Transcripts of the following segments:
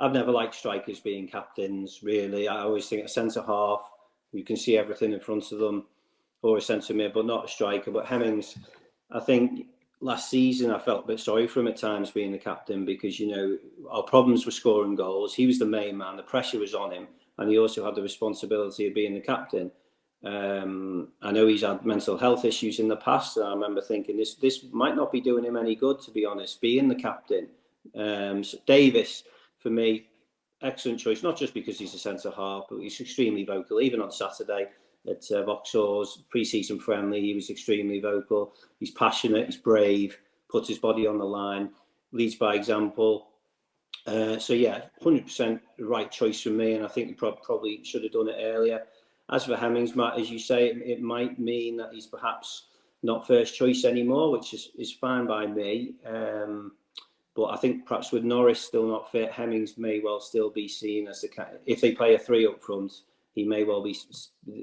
I've never liked strikers being captains, really. I always think a centre-half, you can see everything in front of them, or a centre mid, but not a striker. But Hemmings, I think last season I felt a bit sorry for him at times being the captain because, our problems were scoring goals. He was the main man. The pressure was on him. And he also had the responsibility of being the captain. I know he's had mental health issues in the past. And I remember thinking this might not be doing him any good, to be honest, being the captain. So Davis, for me, excellent choice, not just because he's a centre-half, but he's extremely vocal. Even on Saturday at Vauxhall's pre-season friendly, he was extremely vocal. He's passionate, he's brave, puts his body on the line, leads by example. So yeah, 100% the right choice for me, and I think he probably should have done it earlier. As for Hemmings, Matt, as you say, it might mean that he's perhaps not first choice anymore, which is fine by me. But I think perhaps with Norris still not fit, Hemmings may well still be seen as if they play a three up front, he may well be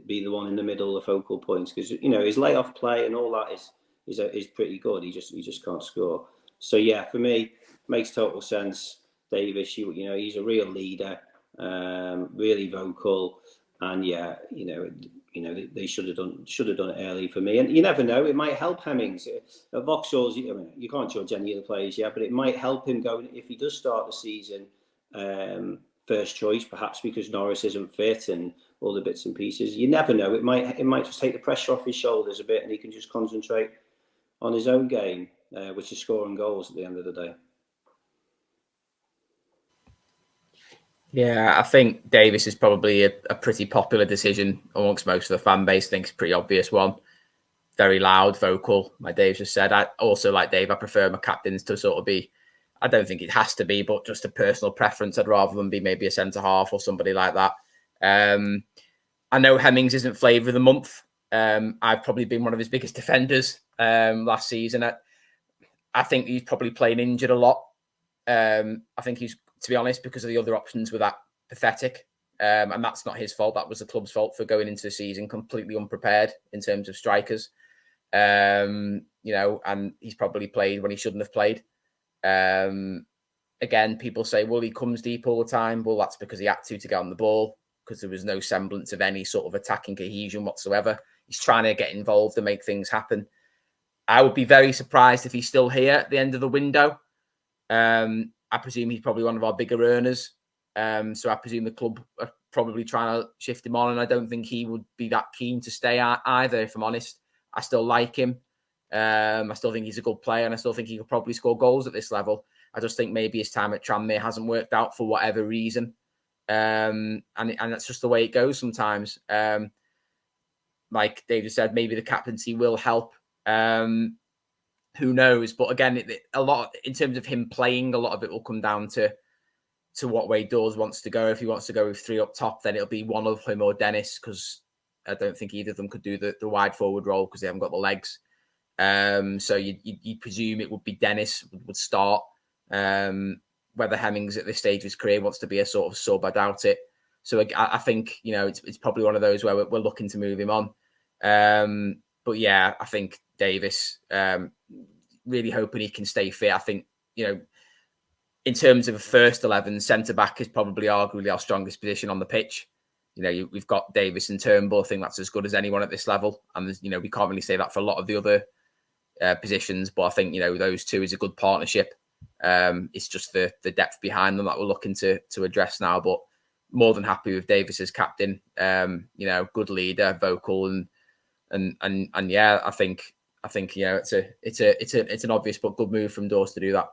the one in the middle, the focal points, because his layoff play and all that is pretty good. He just can't score. So yeah, for me, makes total sense. Davis, he's a real leader, really vocal, and yeah, they should have done it early for me. And you never know, it might help Hemmings at Vauxhall's. You can't judge any of the players yet, but it might help him go if he does start the season first choice, perhaps because Norris isn't fit and all the bits and pieces. You never know. It might just take the pressure off his shoulders a bit, and he can just concentrate on his own game, which is scoring goals at the end of the day. Yeah, I think Davis is probably a pretty popular decision amongst most of the fan base. I think it's a pretty obvious one. Very loud, vocal, like Dave just said. I also, like Dave, I prefer my captains to sort of be, I don't think it has to be, but just a personal preference. I'd rather them be maybe a centre-half or somebody like that. I know Hemmings isn't flavour of the month. I've probably been one of his biggest defenders last season. I think he's probably playing injured a lot. I think he's, to be honest, because of the other options were that pathetic. And that's not his fault. That was the club's fault for going into the season completely unprepared in terms of strikers. And he's probably played when he shouldn't have played. Again, people say, well, he comes deep all the time. Well, that's because he had to get on the ball, because there was no semblance of any sort of attacking cohesion whatsoever. He's trying to get involved and make things happen. I would be very surprised if he's still here at the end of the window. I presume he's probably one of our bigger earners. So I presume the club are probably trying to shift him on, and I don't think he would be that keen to stay either, if I'm honest. I still like him. I still think he's a good player, and I still think he could probably score goals at this level. I just think maybe his time at Tranmere hasn't worked out for whatever reason. And that's just the way it goes sometimes. Like David said, maybe the captaincy will help. Who knows? But again, a lot in terms of him playing, a lot of it will come down to what way Dawes wants to go. If he wants to go with three up top, then it'll be one of him or Dennis, because I don't think either of them could do the wide forward role because they haven't got the legs. So you'd presume it would be Dennis would start. Whether Hemmings at this stage of his career wants to be a sort of sub, I doubt it. So I think it's probably one of those where we're looking to move him on. But yeah, I think Davis, really hoping he can stay fit. I think, in terms of a first 11, centre-back is probably arguably our strongest position on the pitch. We've got Davis and Turnbull. I think that's as good as anyone at this level. And, we can't really say that for a lot of the other positions. But I think, those two is a good partnership. It's just the depth behind them that we're looking to address now. But more than happy with Davis as captain. Good leader, vocal, and yeah, I think it's an obvious but good move from Dawes to do that.